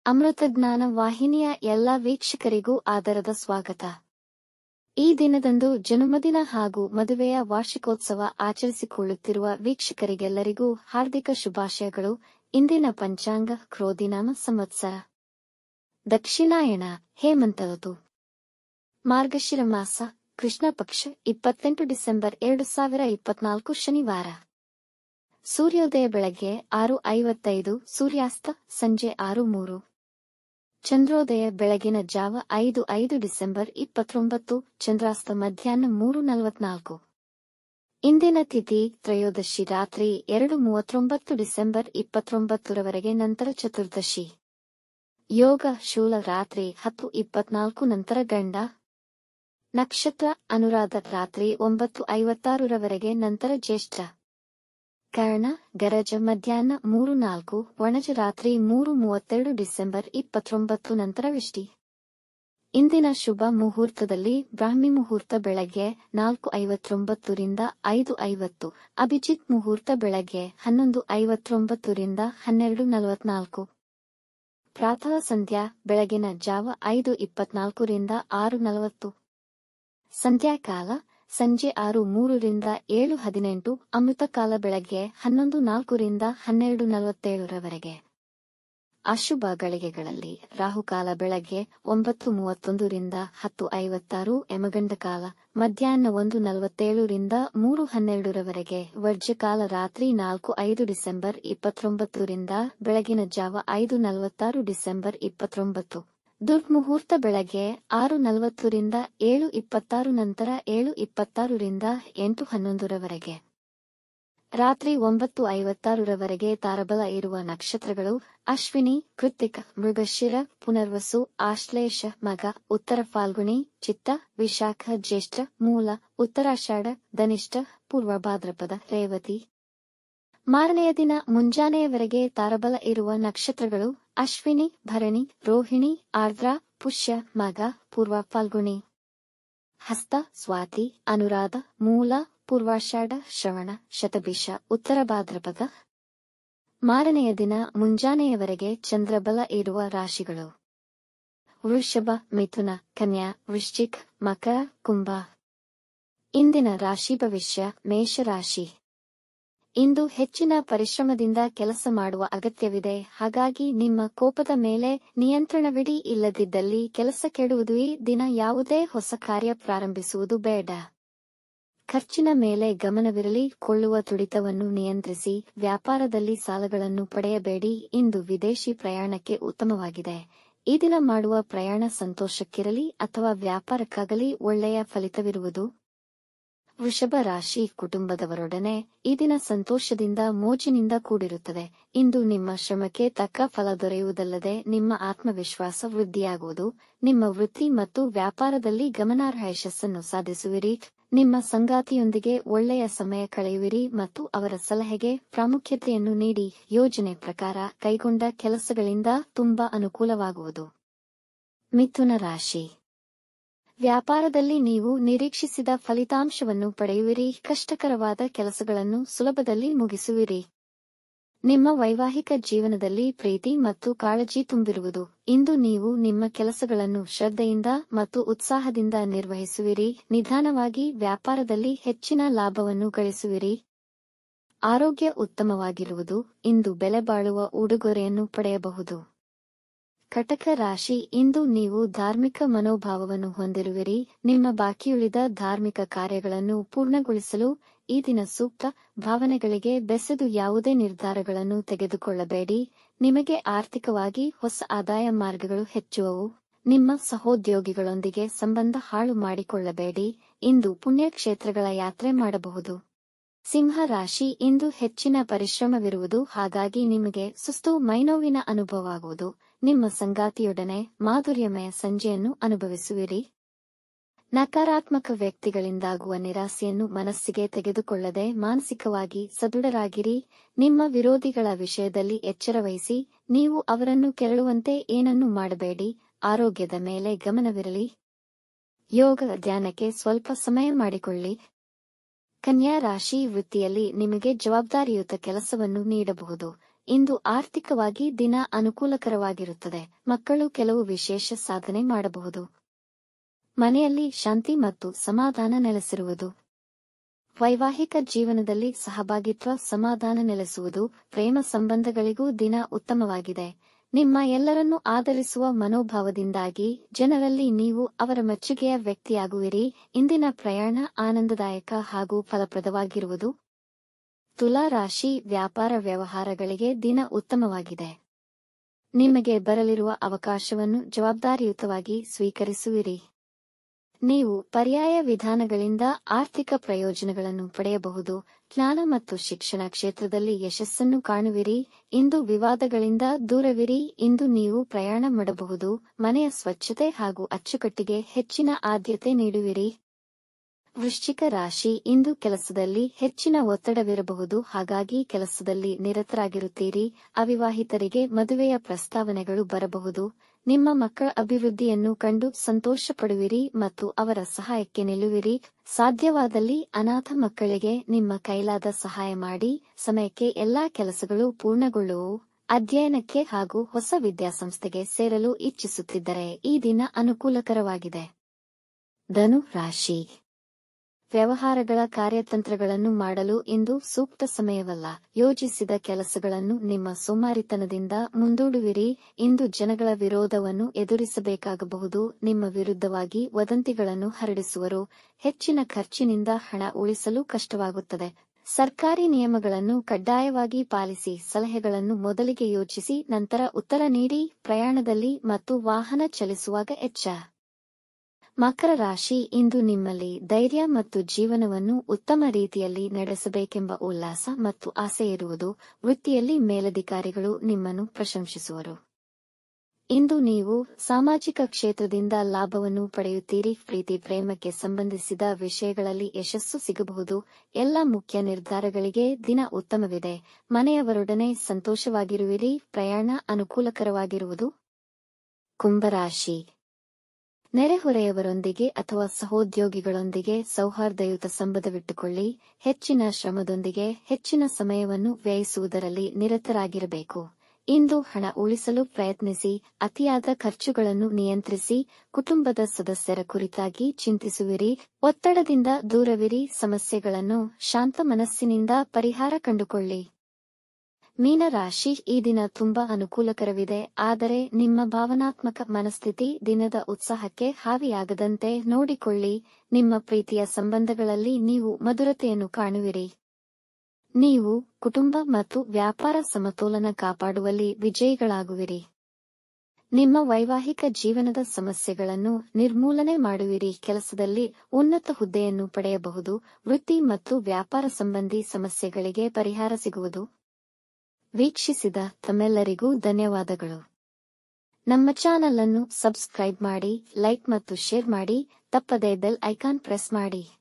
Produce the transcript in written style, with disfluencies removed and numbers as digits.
ಅಮೃತಜ್ಞಾನ ವಾಹಿನಿಯ ಎಲ್ಲ ವೀಕ್ಷಕರಿಗೂ ಆದರದ ಸ್ವಾಗತ. ಈ ದಿನದಂದು ಜನ್ಮದಿನ ಹಾಗೂ ಮದುವೆಯ ವಾರ್ಷಿಕೋತ್ಸವ ಆಚರಿಸಿಕೊಳ್ಳುತ್ತಿರುವ ವೀಕ್ಷಕರಿಗೆಲ್ಲರಿಗೂ ಹಾರ್ದಿಕ ಶುಭಾಶಯಗಳು. ಇಂದಿನ ಪಂಚಾಂಗ ಕ್ರೋಧಿನಾಮ ಸಂವತ್ಸರ ದಕ್ಷಿಣಾಯಣ ಹೇಮಂತ ಋತು ಮಾರ್ಗಶಿರ ಮಾಸ ಕೃಷ್ಣ ಪಕ್ಷ 28 ಡಿಸೆಂಬರ್ 2024 ಶನಿವಾರ. ಸೂರ್ಯೋದಯ ಬೆಳಗ್ಗೆ 6:55, ಸೂರ್ಯಾಸ್ತ ಸಂಜೆ 6:03. ಚಂದ್ರೋದಯ ಬೆಳಗಿನ ಜಾವ 5:05 ಡಿಸೆಂಬರ್ 29, ಚಂದ್ರಾಸ್ತ ಮಧ್ಯಾಹ್ನ 3:44. ಇಂದಿನ ತಿಥಿ ತ್ರಯೋದಶಿ ರಾತ್ರಿ 2:39 ಡಿಸೆಂಬರ್ 29ರವರೆಗೆ, ನಂತರ ಚತುರ್ದಶಿ. ಯೋಗ ಶೂಲ ರಾತ್ರಿ 10:24 ನಂತರ ಗಂಡ. ನಕ್ಷತ್ರ ಅನುರಾಧ ರಾತ್ರಿ 9:56ರವರೆಗೆ, ನಂತರ ಜ್ಯೇಷ್ಠ. ಕರ್ಣ ಗರಜ ಮಧ್ಯಾಹ್ನ 3:04, ಒಣಜ ರಾತ್ರಿ 3:32 ಡಿಸೆಂಬರ್ 29 ನಂತರ ವಿಷ್ಟಿ. ಇಂದಿನ ಶುಭ ಮುಹೂರ್ತದಲ್ಲಿ ಬ್ರಾಹ್ಮಿ ಮುಹೂರ್ತ ಬೆಳಗ್ಗೆ 4:59 ರಿಂದ 5:50, ಅಭಿಜಿತ್ ಮುಹೂರ್ತ ಬೆಳಗ್ಗೆ 11:59 ರಿಂದ 12:44. ಪ್ರಾತಃ ಸಂಧ್ಯಾ ಬೆಳಗಿನ ಜಾವ 5:24 ರಿಂದ 6:40. ಸಂಧ್ಯಾಕಾಲ ಸಂಜೆ 6:03 ರಿಂದ 7:18, ಅಮೃತಕಾಲ ಬೆಳಗ್ಗೆ 11:04 ರಿಂದ 12:47ರವರೆಗೆ. ಅಶುಭ ಗಳಿಗೆಗಳಲ್ಲಿ ರಾಹುಕಾಲ ಬೆಳಗ್ಗೆ 9:31 ರಿಂದ 10:56, ಯಮಗಂಡಕಾಲ ಮಧ್ಯಾಹ್ನ 1:47 ರಿಂದ 3:12ರವರೆಗೆ, ವರ್ಜ್ಯಕಾಲ ರಾತ್ರಿ 4:05 ಡಿಸೆಂಬರ್ 29 ರಿಂದ ಬೆಳಗಿನ ಜಾವ 5:46 ಡಿಸೆಂಬರ್ 29. ದುರ್ಮುಹೂರ್ತ ಬೆಳಗ್ಗೆ 6:40 ರಿಂದ 7:26, ನಂತರ 7:26 ರಿಂದ 8:11ರವರೆಗೆ. ರಾತ್ರಿ 9:56ರವರೆಗೆ ತಾರಬಲ ಇರುವ ನಕ್ಷತ್ರಗಳು ಅಶ್ವಿನಿ, ಕೃತ್ತಿಕ, ಮೃಗಶಿರ, ಪುನರ್ವಸು, ಆಶ್ಲೇಷ, ಮಗ, ಉತ್ತರ ಫಾಲ್ಗುಣಿ, ಚಿತ್ತ, ವಿಶಾಖ, ಜ್ಯೇಷ್ಠ, ಮೂಲ, ಉತ್ತರಾಷಾಢ, ಧನಿಷ್ಠ, ಪೂರ್ವ ಭಾದ್ರಪದ, ರೇವತಿ. ಮಾರನೆಯ ದಿನ ಮುಂಜಾನೆಯವರೆಗೆ ತಾರಬಲ ಇರುವ ನಕ್ಷತ್ರಗಳು ಅಶ್ವಿನಿ, ಭರಣಿ, ರೋಹಿಣಿ, ಆರ್ದ್ರ, ಪುಷ್ಯ, ಮಗ, ಪೂರ್ವ ಫಾಲ್ಗುಣಿ, ಹಸ್ತ, ಸ್ವಾತಿ, ಅನುರಾಧ, ಮೂಲ, ಪೂರ್ವಾಷಾಢ, ಶ್ರವಣ, ಶತಭಿಷ, ಉತ್ತರ ಭಾದ್ರಪದ. ಮಾರನೆಯ ದಿನ ಮುಂಜಾನೆಯವರೆಗೆ ಚಂದ್ರಬಲ ಇರುವ ರಾಶಿಗಳು ವೃಷಭ, ಮಿಥುನ, ಕನ್ಯಾ, ವೃಶ್ಚಿಕ್, ಮಕರ, ಕುಂಭ. ಇಂದಿನ ರಾಶಿ ಭವಿಷ್ಯ. ಮೇಷರಾಶಿ. ಇಂದು ಹೆಚ್ಚಿನ ಪರಿಶ್ರಮದಿಂದ ಕೆಲಸ ಮಾಡುವ ಅಗತ್ಯವಿದೆ, ಹಾಗಾಗಿ ನಿಮ್ಮ ಕೋಪದ ಮೇಲೆ ನಿಯಂತ್ರಣವಿಡಿ. ಇಲ್ಲದಿದ್ದಲ್ಲಿ ಕೆಲಸ ಕೆಡುವುದು. ಈ ದಿನ ಯಾವುದೇ ಹೊಸ ಕಾರ್ಯ ಪ್ರಾರಂಭಿಸುವುದು ಬೇಡ. ಖರ್ಚಿನ ಮೇಲೆ ಗಮನವಿರಲಿ. ಕೊಳ್ಳುವ ತುಡಿತವನ್ನು ನಿಯಂತ್ರಿಸಿ. ವ್ಯಾಪಾರದಲ್ಲಿ ಸಾಲಗಳನ್ನು ಪಡೆಯಬೇಡಿ. ಇಂದು ವಿದೇಶಿ ಪ್ರಯಾಣಕ್ಕೆ ಉತ್ತಮವಾಗಿದೆ. ಈ ದಿನ ಮಾಡುವ ಪ್ರಯಾಣ ಸಂತೋಷಕ್ಕಿರಲಿ ಅಥವಾ ವ್ಯಾಪಾರಕ್ಕಾಗಲಿ ಒಳ್ಳೆಯ ಫಲಿತವಿರುವುದು. ವೃಷಭ ರಾಶಿ. ಕುಟುಂಬದವರೊಡನೆ ಈ ದಿನ ಸಂತೋಷದಿಂದ ಮೋಜಿನಿಂದ ಕೂಡಿರುತ್ತದೆ. ಇಂದು ನಿಮ್ಮ ಶ್ರಮಕ್ಕೆ ತಕ್ಕ ಫಲ ದೊರೆಯುವುದಲ್ಲದೆ ನಿಮ್ಮ ಆತ್ಮವಿಶ್ವಾಸ ವೃದ್ಧಿಯಾಗುವುದು. ನಿಮ್ಮ ವೃತ್ತಿ ಮತ್ತು ವ್ಯಾಪಾರದಲ್ಲಿ ಗಮನಾರ್ಹ ಯಶಸ್ಸನ್ನು ಸಾಧಿಸುವಿರಿ. ನಿಮ್ಮ ಸಂಗಾತಿಯೊಂದಿಗೆ ಒಳ್ಳೆಯ ಸಮಯ ಕಳೆಯುವಿರಿ ಮತ್ತು ಅವರ ಸಲಹೆಗೆ ಪ್ರಾಮುಖ್ಯತೆಯನ್ನು ನೀಡಿ. ಯೋಜನೆ ಪ್ರಕಾರ ಕೈಗೊಂಡ ಕೆಲಸಗಳಿಂದ ತುಂಬಾ ಅನುಕೂಲವಾಗುವುದು. ಮಿಥುನ ರಾಶಿ. ವ್ಯಾಪಾರದಲ್ಲಿ ನೀವು ನಿರೀಕ್ಷಿಸಿದ ಫಲಿತಾಂಶವನ್ನು ಪಡೆಯುವಿರಿ. ಕಷ್ಟಕರವಾದ ಕೆಲಸಗಳನ್ನು ಸುಲಭದಲ್ಲಿ ಮುಗಿಸುವಿರಿ. ನಿಮ್ಮ ವೈವಾಹಿಕ ಜೀವನದಲ್ಲಿ ಪ್ರೀತಿ ಮತ್ತು ಕಾಳಜಿ ತುಂಬಿರುವುದು. ಇಂದು ನೀವು ನಿಮ್ಮ ಕೆಲಸಗಳನ್ನು ಶ್ರದ್ಧೆಯಿಂದ ಮತ್ತು ಉತ್ಸಾಹದಿಂದ ನಿರ್ವಹಿಸುವಿರಿ. ನಿಧಾನವಾಗಿ ವ್ಯಾಪಾರದಲ್ಲಿ ಹೆಚ್ಚಿನ ಲಾಭವನ್ನು ಗಳಿಸುವಿರಿ. ಆರೋಗ್ಯ ಉತ್ತಮವಾಗಿರುವುದು. ಇಂದು ಬೆಲೆಬಾಳುವ ಉಡುಗೊರೆಯನ್ನು ಪಡೆಯಬಹುದು. ಕಟಕ ರಾಶಿ. ಇಂದು ನೀವು ಧಾರ್ಮಿಕ ಮನೋಭಾವವನ್ನು ಹೊಂದಿರುವಿರಿ. ನಿಮ್ಮ ಬಾಕಿಯುಳಿದ ಧಾರ್ಮಿಕ ಕಾರ್ಯಗಳನ್ನು ಪೂರ್ಣಗೊಳಿಸಲು ಈ ದಿನ ಸೂಕ್ತ. ಭಾವನೆಗಳಿಗೆ ಬೆಸೆದು ಯಾವುದೇ ನಿರ್ಧಾರಗಳನ್ನು ತೆಗೆದುಕೊಳ್ಳಬೇಡಿ. ನಿಮಗೆ ಆರ್ಥಿಕವಾಗಿ ಹೊಸ ಆದಾಯ ಮಾರ್ಗಗಳು ಹೆಚ್ಚುವವು. ನಿಮ್ಮ ಸಹೋದ್ಯೋಗಿಗಳೊಂದಿಗೆ ಸಂಬಂಧ ಹಾಳು ಮಾಡಿಕೊಳ್ಳಬೇಡಿ. ಇಂದು ಪುಣ್ಯಕ್ಷೇತ್ರಗಳ ಯಾತ್ರೆ ಮಾಡಬಹುದು. ಸಿಂಹ ರಾಶಿ. ಇಂದು ಹೆಚ್ಚಿನ ಪರಿಶ್ರಮವಿರುವುದು, ಹಾಗಾಗಿ ನಿಮಗೆ ಸುಸ್ತು, ಮೈನೋವಿನ ಅನುಭವವಾಗುವುದು. ನಿಮ್ಮ ಸಂಗಾತಿಯೊಡನೆ ಮಾಧುರ್ಯಮಯ ಸಂಜೆಯನ್ನು ಅನುಭವಿಸುವಿರಿ. ನಕಾರಾತ್ಮಕ ವ್ಯಕ್ತಿಗಳಿಂದಾಗುವ ನಿರಾಸೆಯನ್ನು ಮನಸ್ಸಿಗೆ ತೆಗೆದುಕೊಳ್ಳದೆ ಮಾನಸಿಕವಾಗಿ ಸದೃಢರಾಗಿರಿ. ನಿಮ್ಮ ವಿರೋಧಿಗಳ ವಿಷಯದಲ್ಲಿ ಎಚ್ಚರವಹಿಸಿ. ನೀವು ಅವರನ್ನು ಕೆರಳುವಂತೆ ಏನನ್ನೂ ಮಾಡಬೇಡಿ. ಆರೋಗ್ಯದ ಮೇಲೆ ಗಮನವಿರಲಿ. ಯೋಗ ಧ್ಯಾನಕ್ಕೆ ಸ್ವಲ್ಪ ಸಮಯ ಮಾಡಿಕೊಳ್ಳಿ. ಕನ್ಯಾ ರಾಶಿ. ವೃತ್ತಿಯಲ್ಲಿ ನಿಮಗೆ ಜವಾಬ್ದಾರಿಯುತ ಕೆಲಸವನ್ನು ನೀಡಬಹುದು. ಇಂದು ಆರ್ಥಿಕವಾಗಿ ದಿನ ಅನುಕೂಲಕರವಾಗಿರುತ್ತದೆ. ಮಕ್ಕಳು ಕೆಲವು ವಿಶೇಷ ಸಾಧನೆ ಮಾಡಬಹುದು. ಮನೆಯಲ್ಲಿ ಶಾಂತಿ ಮತ್ತು ಸಮಾಧಾನ ನೆಲೆಸಿರುವುದು. ವೈವಾಹಿಕ ಜೀವನದಲ್ಲಿ ಸಹಭಾಗಿತ್ವ, ಸಮಾಧಾನ ನೆಲೆಸುವುದು. ಪ್ರೇಮ ಸಂಬಂಧಗಳಿಗೂ ದಿನ ಉತ್ತಮವಾಗಿದೆ. ನಿಮ್ಮ ಎಲ್ಲರನ್ನೂ ಆದರಿಸುವ ಮನೋಭಾವದಿಂದಾಗಿ ಜನರಲ್ಲಿ ನೀವು ಅವರ ಮೆಚ್ಚುಗೆಯ ವ್ಯಕ್ತಿಯಾಗುವಿರಿ. ಇಂದಿನ ಪ್ರಯಾಣ ಆನಂದದಾಯಕ ಹಾಗೂ ಫಲಪ್ರದವಾಗಿರುವುದು. ತುಲಾ ರಾಶಿ, ವ್ಯಾಪಾರ ವ್ಯವಹಾರಗಳಿಗೆ ದಿನ ಉತ್ತಮವಾಗಿದೆ. ನಿಮಗೆ ಬರಲಿರುವ ಅವಕಾಶವನ್ನು ಜವಾಬ್ದಾರಿಯುತವಾಗಿ ಸ್ವೀಕರಿಸುವಿರಿ. ನೀವು ಪರ್ಯಾಯ ವಿಧಾನಗಳಿಂದ ಆರ್ಥಿಕ ಪ್ರಯೋಜನಗಳನ್ನು ಪಡೆಯಬಹುದು. ಜ್ಞಾನ ಮತ್ತು ಶಿಕ್ಷಣ ಕ್ಷೇತ್ರದಲ್ಲಿ ಯಶಸ್ಸನ್ನು ಕಾಣುವಿರಿ. ಇಂದು ವಿವಾದಗಳಿಂದ ದೂರವಿರಿ. ಇಂದು ನೀವು ಪ್ರಯಾಣ ಮಾಡಬಹುದು. ಮನೆಯ ಸ್ವಚ್ಛತೆ ಹಾಗೂ ಅಚ್ಚುಕಟ್ಟಿಗೆ ಹೆಚ್ಚಿನ ಆದ್ಯತೆ ನೀಡುವಿರಿ. ವೃಶ್ಚಿಕ ರಾಶಿ, ಇಂದು ಕೆಲಸದಲ್ಲಿ ಹೆಚ್ಚಿನ ಒತ್ತಡವಿರಬಹುದು, ಹಾಗಾಗಿ ಕೆಲಸದಲ್ಲಿ ನಿರತರಾಗಿರುತ್ತೀರಿ. ಅವಿವಾಹಿತರಿಗೆ ಮದುವೆಯ ಪ್ರಸ್ತಾವನೆಗಳು ಬರಬಹುದು. ನಿಮ್ಮ ಮಕ್ಕಳ ಅಭಿವೃದ್ಧಿಯನ್ನು ಕಂಡು ಸಂತೋಷ ಪಡುವಿರಿ ಮತ್ತು ಅವರ ಸಹಾಯಕ್ಕೆ ನಿಲ್ಲುವಿರಿ. ಸಾಧ್ಯವಾದಲ್ಲಿ ಅನಾಥ ಮಕ್ಕಳಿಗೆ ನಿಮ್ಮ ಕೈಲಾದ ಸಹಾಯ ಮಾಡಿ. ಸಮಯಕ್ಕೆ ಎಲ್ಲಾ ಕೆಲಸಗಳು ಪೂರ್ಣಗೊಳ್ಳುವವು. ಅಧ್ಯಯನಕ್ಕೆ ಹಾಗೂ ಹೊಸ ವಿದ್ಯಾಸಂಸ್ಥೆಗೆ ಸೇರಲು ಇಚ್ಛಿಸುತ್ತಿದ್ದರೆ ಈ ದಿನ ಅನುಕೂಲಕರವಾಗಿದೆ. ಧನು ರಾಶಿ, ವ್ಯವಹಾರಗಳ ಕಾರ್ಯತಂತ್ರಗಳನ್ನು ಮಾಡಲು ಇಂದು ಸೂಕ್ತ ಸಮಯವಲ್ಲ. ಯೋಜಿಸಿದ ಕೆಲಸಗಳನ್ನು ನಿಮ್ಮ ಸೋಮಾರಿತನದಿಂದ ಮುಂದೂಡುವಿರಿ. ಇಂದು ಜನಗಳ ವಿರೋಧವನ್ನು ಎದುರಿಸಬೇಕಾಗಬಹುದು. ನಿಮ್ಮ ವಿರುದ್ಧವಾಗಿ ವದಂತಿಗಳನ್ನು ಹರಡಿಸುವರು. ಹೆಚ್ಚಿನ ಖರ್ಚಿನಿಂದ ಹಣ ಉಳಿಸಲು ಕಷ್ಟವಾಗುತ್ತದೆ. ಸರ್ಕಾರಿ ನಿಯಮಗಳನ್ನು ಕಡ್ಡಾಯವಾಗಿ ಪಾಲಿಸಿ. ಸಲಹೆಗಳನ್ನು ಮೊದಲಿಗೆ ಯೋಚಿಸಿ ನಂತರ ಉತ್ತರ ನೀಡಿ. ಪ್ರಯಾಣದಲ್ಲಿ ಮತ್ತು ವಾಹನ ಚಲಿಸುವಾಗ ಎಚ್ಚರ. ಮಕರ ರಾಶಿ, ಇಂದು ನಿಮ್ಮಲ್ಲಿ ಧೈರ್ಯ ಮತ್ತು ಜೀವನವನ್ನು ಉತ್ತಮ ರೀತಿಯಲ್ಲಿ ನಡೆಸಬೇಕೆಂಬ ಉಲ್ಲಾಸ ಮತ್ತು ಆಸೆ ಇರುವುದು. ವೃತ್ತಿಯಲ್ಲಿ ಮೇಲಧಿಕಾರಿಗಳು ನಿಮ್ಮನ್ನು ಪ್ರಶಂಸಿಸುವರು. ಇಂದು ನೀವು ಸಾಮಾಜಿಕ ಕ್ಷೇತ್ರದಿಂದ ಲಾಭವನ್ನು ಪಡೆಯುತ್ತೀರಿ. ಪ್ರೀತಿ ಪ್ರೇಮಕ್ಕೆ ಸಂಬಂಧಿಸಿದ ವಿಷಯಗಳಲ್ಲಿ ಯಶಸ್ಸು ಸಿಗಬಹುದು. ಎಲ್ಲ ಮುಖ್ಯ ನಿರ್ಧಾರಗಳಿಗೆ ದಿನ ಉತ್ತಮವಿದೆ. ಮನೆಯವರೊಡನೆ ಸಂತೋಷವಾಗಿರುವಿರಿ. ಪ್ರಯಾಣ ಅನುಕೂಲಕರವಾಗಿರುವುದು. ಕುಂಭರಾಶಿ, ನೆರೆಹೊರೆಯವರೊಂದಿಗೆ ಅಥವಾ ಸಹೋದ್ಯೋಗಿಗಳೊಂದಿಗೆ ಸೌಹಾರ್ದಯುತ ಸಂಬಂಧವಿಟ್ಟುಕೊಳ್ಳಿ. ಹೆಚ್ಚಿನ ಶ್ರಮದೊಂದಿಗೆ ಹೆಚ್ಚಿನ ಸಮಯವನ್ನು ವ್ಯಯಿಸುವುದರಲ್ಲಿ ನಿರತರಾಗಿರಬೇಕು. ಇಂದು ಹಣ ಉಳಿಸಲು ಪ್ರಯತ್ನಿಸಿ. ಅತಿಯಾದ ಖರ್ಚುಗಳನ್ನು ನಿಯಂತ್ರಿಸಿ. ಕುಟುಂಬದ ಸದಸ್ಯರ ಕುರಿತಾಗಿ ಚಿಂತಿಸುವಿರಿ. ಒತ್ತಡದಿಂದ ದೂರವಿರಿ. ಸಮಸ್ಯೆಗಳನ್ನು ಶಾಂತ ಮನಸ್ಸಿನಿಂದ ಪರಿಹಾರ ಕಂಡುಕೊಳ್ಳಿ. ಮೀನರಾಶಿ, ಈ ದಿನ ತುಂಬಾ ಅನುಕೂಲಕರವಿದೆ, ಆದರೆ ನಿಮ್ಮ ಭಾವನಾತ್ಮಕ ಮನಸ್ಥಿತಿ ದಿನದ ಉತ್ಸಾಹಕ್ಕೆ ಹಾವಿಯಾಗದಂತೆ ನೋಡಿಕೊಳ್ಳಿ. ನಿಮ್ಮ ಪ್ರೀತಿಯ ಸಂಬಂಧಗಳಲ್ಲಿ ನೀವು ಮಧುರತೆಯನ್ನು ಕಾಣುವಿರಿ. ನೀವು ಕುಟುಂಬ ಮತ್ತು ವ್ಯಾಪಾರ ಸಮತೋಲನ ಕಾಪಾಡುವಲ್ಲಿ ವಿಜಯಿಗಳಾಗುವಿರಿ. ನಿಮ್ಮ ವೈವಾಹಿಕ ಜೀವನದ ಸಮಸ್ಯೆಗಳನ್ನು ನಿರ್ಮೂಲನೆ ಮಾಡುವಿರಿ. ಕೆಲಸದಲ್ಲಿ ಉನ್ನತ ಹುದ್ದೆಯನ್ನು ಪಡೆಯಬಹುದು. ವೃತ್ತಿ ಮತ್ತು ವ್ಯಾಪಾರ ಸಂಬಂಧಿ ಸಮಸ್ಯೆಗಳಿಗೆ ಪರಿಹಾರ ಸಿಗುವುದು. ವೀಕ್ಷಿಸಿದ ತಮ್ಮೆಲ್ಲರಿಗೂ ಧನ್ಯವಾದಗಳು. ನಮ್ಮ ಚಾನಲ್ ಅನ್ನು ಸಬ್ಸ್ಕ್ರೈಬ್ ಮಾಡಿ, ಲೈಕ್ ಮತ್ತು ಶೇರ್ ಮಾಡಿ. ತಪ್ಪದೇ ಬೆಲ್ ಐಕಾನ್ ಪ್ರೆಸ್ ಮಾಡಿ.